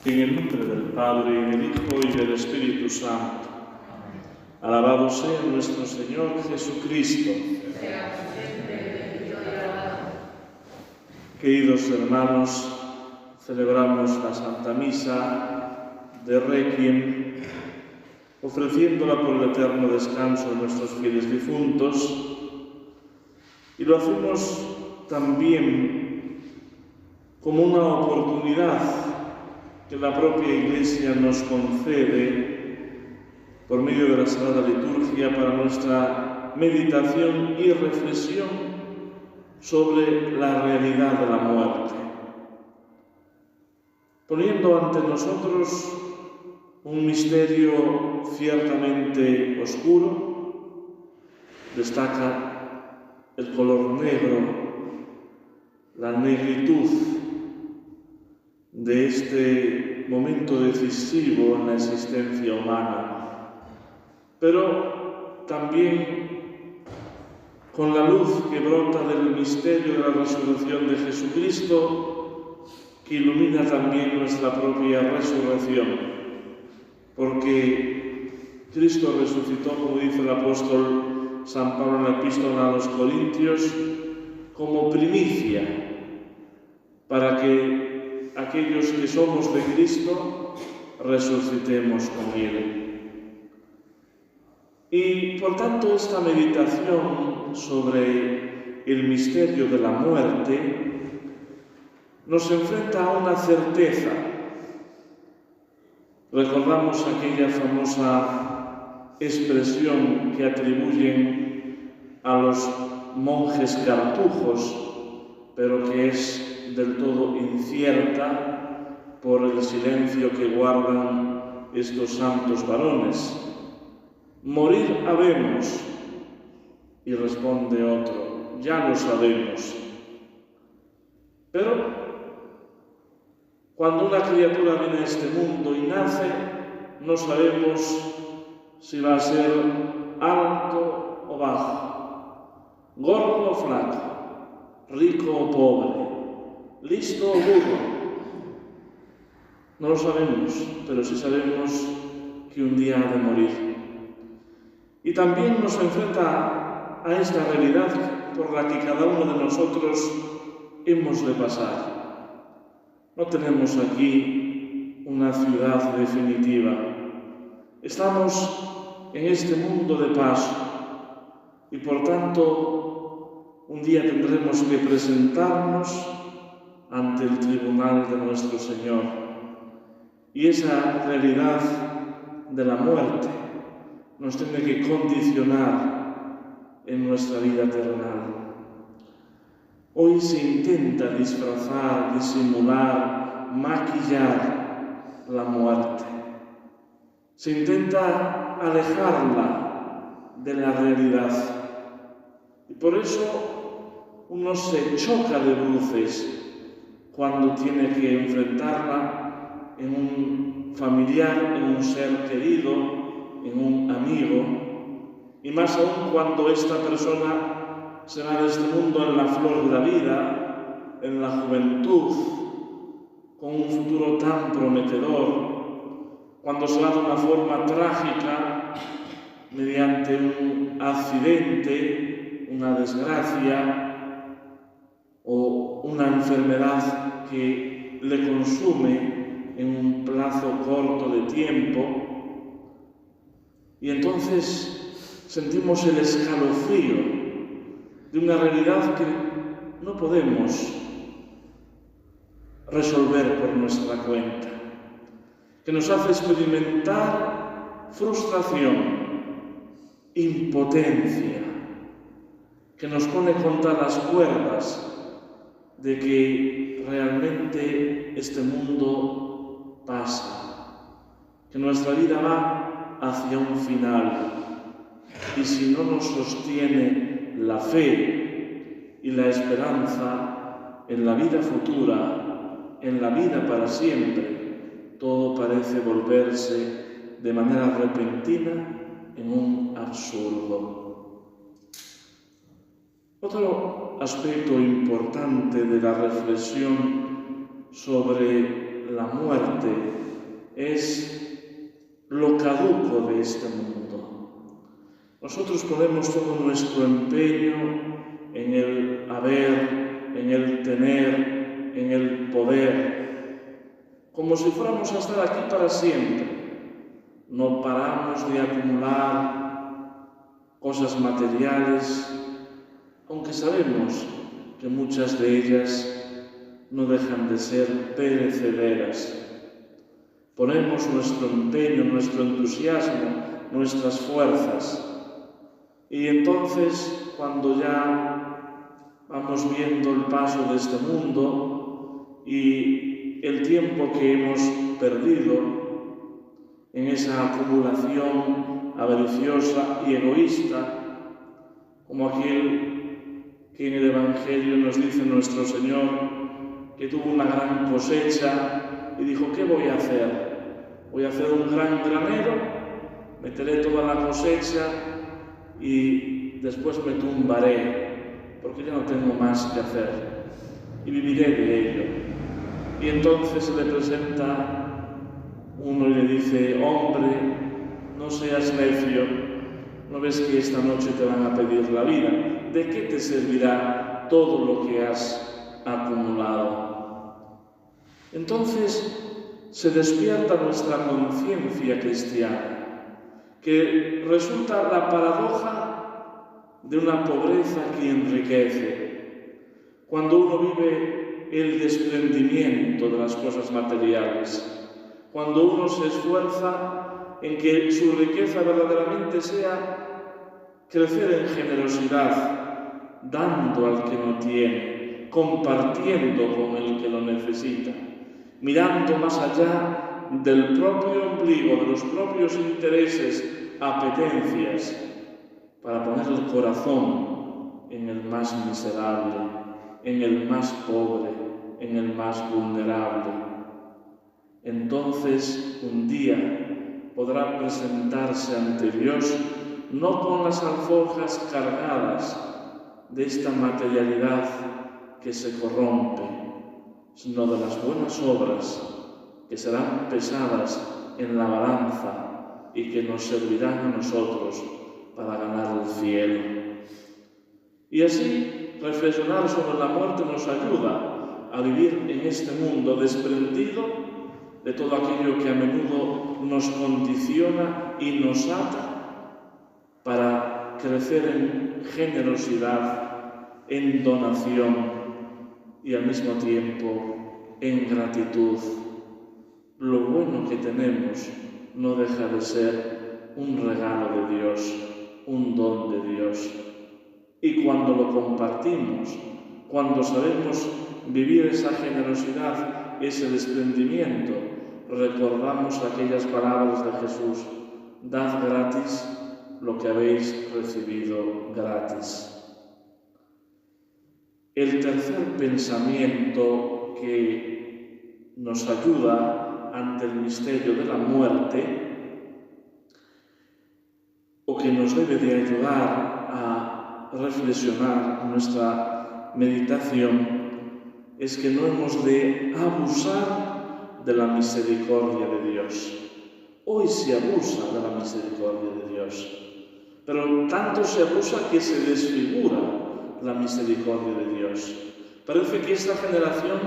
En el nombre del Padre, y del Hijo, y del Espíritu Santo. Alabado sea nuestro Señor Jesucristo. Queridos hermanos, celebramos la Santa Misa de Requiem, ofreciéndola por el eterno descanso de nuestros fieles difuntos, y lo hacemos también como una oportunidad que la propia Iglesia nos concede por medio de la Sagrada Liturgia para nuestra meditación y reflexión sobre la realidad de la muerte, poniendo ante nosotros un misterio ciertamente oscuro. Destaca el color negro, la negritud de este momento decisivo en la existencia humana, pero también con la luz que brota del misterio de la resurrección de Jesucristo, que ilumina también nuestra propia resurrección, porque Cristo resucitó, como dice el apóstol San Pablo en la Epístola a los Corintios, como primicia, para que aquellos que somos de Cristo resucitemos con Él. Y por tanto esta meditación sobre el misterio de la muerte nos enfrenta a una certeza. Recordamos aquella famosa expresión que atribuyen a los monjes cartujos, pero que es del todo incierta por el silencio que guardan estos santos varones. Morir habemos, y responde otro, ya lo sabemos. Pero cuando una criatura viene a este mundo y nace, no sabemos si va a ser alto o bajo, gordo o flaco, rico o pobre, listo o burro. No lo sabemos, pero sí sabemos que un día ha de morir. Y también nos enfrenta a esta realidad por la que cada uno de nosotros hemos de pasar. No tenemos aquí una ciudad definitiva. Estamos en este mundo de paso y por tanto un día tendremos que presentarnos ante el tribunal de nuestro Señor. Y esa realidad de la muerte nos tiene que condicionar en nuestra vida terrenal. Hoy se intenta disfrazar, disimular, maquillar la muerte. Se intenta alejarla de la realidad. Y por eso uno se choca de bruces cuando tiene que enfrentarla en un familiar, en un ser querido, en un amigo, y más aún cuando esta persona se va de este mundo en la flor de la vida, en la juventud, con un futuro tan prometedor, cuando se va de una forma trágica, mediante un accidente, una desgracia o una enfermedad que le consume en un plazo corto de tiempo, y entonces sentimos el escalofrío de una realidad que no podemos resolver por nuestra cuenta, que nos hace experimentar frustración, impotencia, que nos pone contra las cuerdas de que realmente este mundo pasa, que nuestra vida va hacia un final, y si no nos sostiene la fe y la esperanza en la vida futura, en la vida para siempre, todo parece volverse de manera repentina en un absurdo. Otro aspecto importante de la reflexión sobre la muerte es lo caduco de este mundo. Nosotros ponemos todo nuestro empeño en el haber, en el tener, en el poder, como si fuéramos a estar aquí para siempre. No paramos de acumular cosas materiales, aunque sabemos que muchas de ellas no dejan de ser perecederas. Ponemos nuestro empeño, nuestro entusiasmo, nuestras fuerzas. Y entonces, cuando ya vamos viendo el paso de este mundo y el tiempo que hemos perdido en esa acumulación avariciosa y egoísta, como aquel que en el Evangelio nos dice nuestro Señor, que tuvo una gran cosecha y dijo: ¿qué voy a hacer? Voy a hacer un gran granero, meteré toda la cosecha y después me tumbaré, porque ya no tengo más que hacer, y viviré de ello. Y entonces se le presenta uno y le dice: hombre, no seas necio, ¿no ves que esta noche te van a pedir la vida? ¿De qué te servirá todo lo que has acumulado? Entonces se despierta nuestra conciencia cristiana, que resulta la paradoja de una pobreza que enriquece. Cuando uno vive el desprendimiento de las cosas materiales, cuando uno se esfuerza en que su riqueza verdaderamente sea crecer en generosidad, dando al que no tiene, compartiendo con el que lo necesita, mirando más allá del propio ombligo, de los propios intereses, apetencias, para poner el corazón en el más miserable, en el más pobre, en el más vulnerable. Entonces, un día podrá presentarse ante Dios no con las alforjas cargadas de esta materialidad que se corrompe, sino de las buenas obras que serán pesadas en la balanza y que nos servirán a nosotros para ganar el cielo. Y así, reflexionar sobre la muerte nos ayuda a vivir en este mundo desprendido de todo aquello que a menudo nos condiciona y nos ata, para crecer en generosidad, en donación y al mismo tiempo en gratitud. Lo bueno que tenemos no deja de ser un regalo de Dios, un don de Dios. Y cuando lo compartimos, cuando sabemos vivir esa generosidad, ese desprendimiento, recordamos aquellas palabras de Jesús: dad gratis lo que habéis recibido gratis. El tercer pensamiento que nos ayuda ante el misterio de la muerte, o que nos debe de ayudar a reflexionar nuestra meditación, es que no hemos de abusar de la misericordia de Dios. Hoy se abusa de la misericordia de Dios, pero tanto se abusa que se desfigura la misericordia de Dios. Parece que esta generación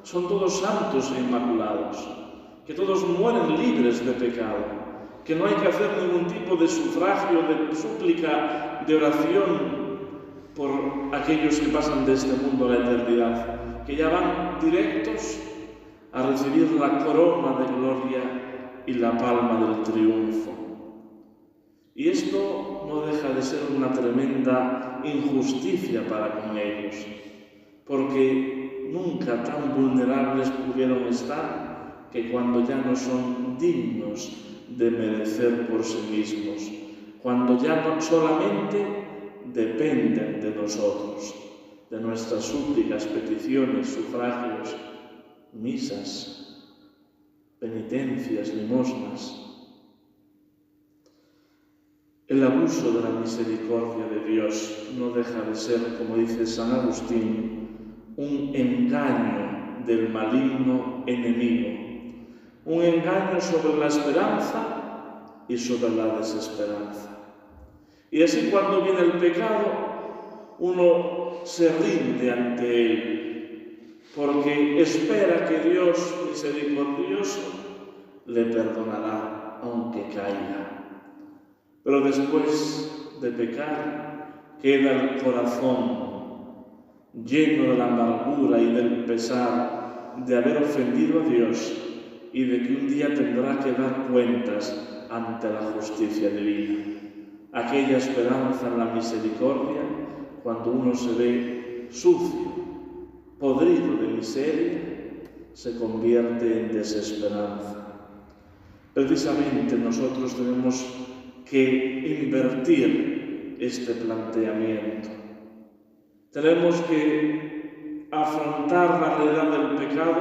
son todos santos e inmaculados, que todos mueren libres de pecado, que no hay que hacer ningún tipo de sufragio, de súplica, de oración por aquellos que pasan de este mundo a la eternidad, que ya van directos a recibir la corona de gloria y la palma del triunfo. Y esto no deja de ser una tremenda injusticia para con ellos, porque nunca tan vulnerables pudieron estar que cuando ya no son dignos de merecer por sí mismos, cuando ya no solamente dependen de nosotros, de nuestras súplicas, peticiones, sufragios, misas, penitencias, limosnas. El abuso de la misericordia de Dios no deja de ser, como dice San Agustín, un engaño del maligno enemigo, un engaño sobre la esperanza y sobre la desesperanza. Y así cuando viene el pecado, uno se rinde ante él, porque espera que Dios misericordioso le perdonará aunque caiga. Pero después de pecar, queda el corazón lleno de la amargura y del pesar de haber ofendido a Dios y de que un día tendrá que dar cuentas ante la justicia divina. Aquella esperanza en la misericordia, cuando uno se ve sucio, podrido de miseria, se convierte en desesperanza. Precisamente nosotros tenemos que invertir este planteamiento. Tenemos que afrontar la realidad del pecado,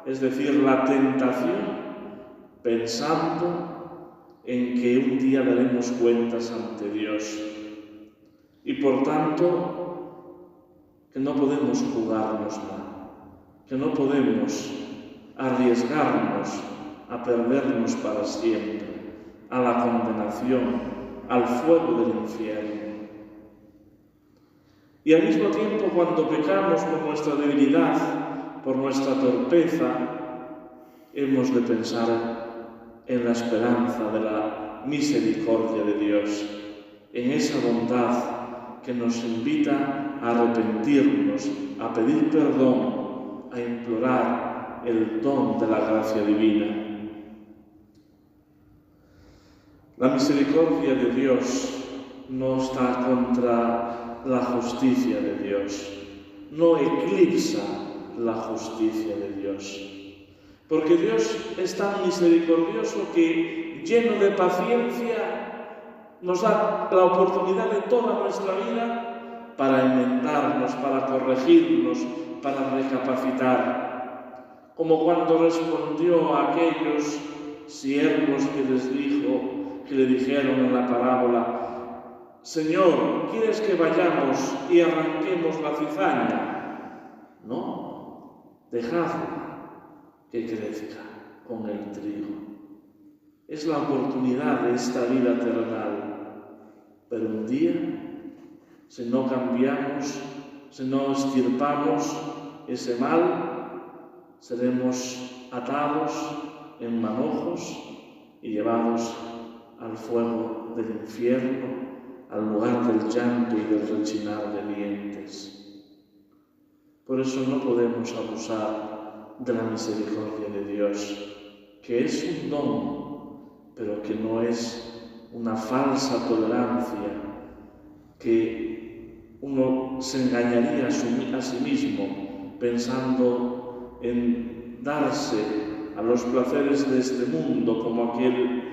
es decir, la tentación, pensando en que un día daremos cuentas ante Dios. Y por tanto, que no podemos jugárnosla, que no podemos arriesgarnos a perdernos para siempre, a la condenación, al fuego del infierno. Y al mismo tiempo, cuando pecamos por nuestra debilidad, por nuestra torpeza, hemos de pensar en la esperanza de la misericordia de Dios, en esa bondad que nos invita a arrepentirnos, a pedir perdón, a implorar el don de la gracia divina. La misericordia de Dios no está contra la justicia de Dios, no eclipsa la justicia de Dios. Porque Dios es tan misericordioso que, lleno de paciencia, nos da la oportunidad de toda nuestra vida para enmendarnos, para corregirnos, para recapacitar. Como cuando respondió a aquellos siervos que le dijeron en la parábola: Señor, ¿quieres que vayamos y arranquemos la cizaña? No, dejadla que crezca con el trigo. Es la oportunidad de esta vida terrenal. Pero un día, si no cambiamos, si no extirpamos ese mal, seremos atados en manojos y llevados al fuego del infierno, al lugar del llanto y del rechinar de dientes. Por eso no podemos abusar de la misericordia de Dios, que es un don, pero que no es una falsa tolerancia, que uno se engañaría a sí mismo pensando en darse a los placeres de este mundo como aquel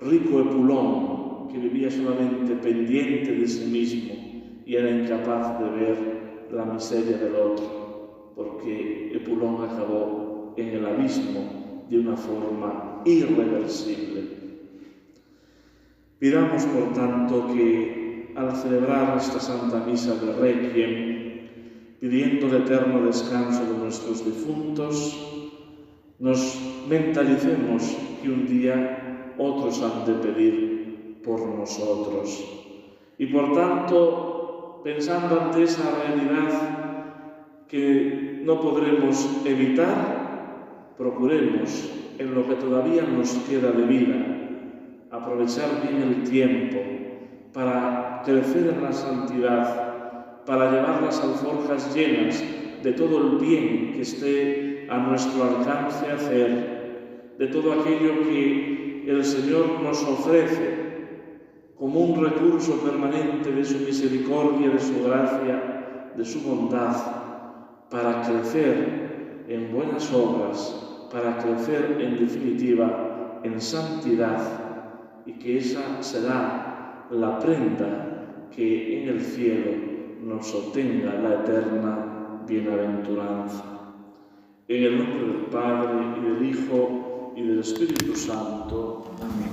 rico Epulón que vivía solamente pendiente de sí mismo y era incapaz de ver la miseria del otro, porque Epulón acabó en el abismo de una forma irreversible. Pidamos, por tanto, que al celebrar esta Santa Misa de Requiem, pidiendo el eterno descanso de nuestros difuntos, nos mentalicemos que un día otros han de pedir por nosotros. Y por tanto, pensando ante esa realidad que no podremos evitar, procuremos, en lo que todavía nos queda de vida, aprovechar bien el tiempo para crecer en la santidad, para llevar las alforjas llenas de todo el bien que esté a nuestro alcance hacer, de todo aquello que el Señor nos ofrece como un recurso permanente de su misericordia, de su gracia, de su bondad, para crecer en buenas obras, para crecer en definitiva en santidad, y que esa será la prenda que en el cielo nos obtenga la eterna bienaventuranza. En el nombre del Padre, y del Hijo, y del Espíritu Santo. Amén.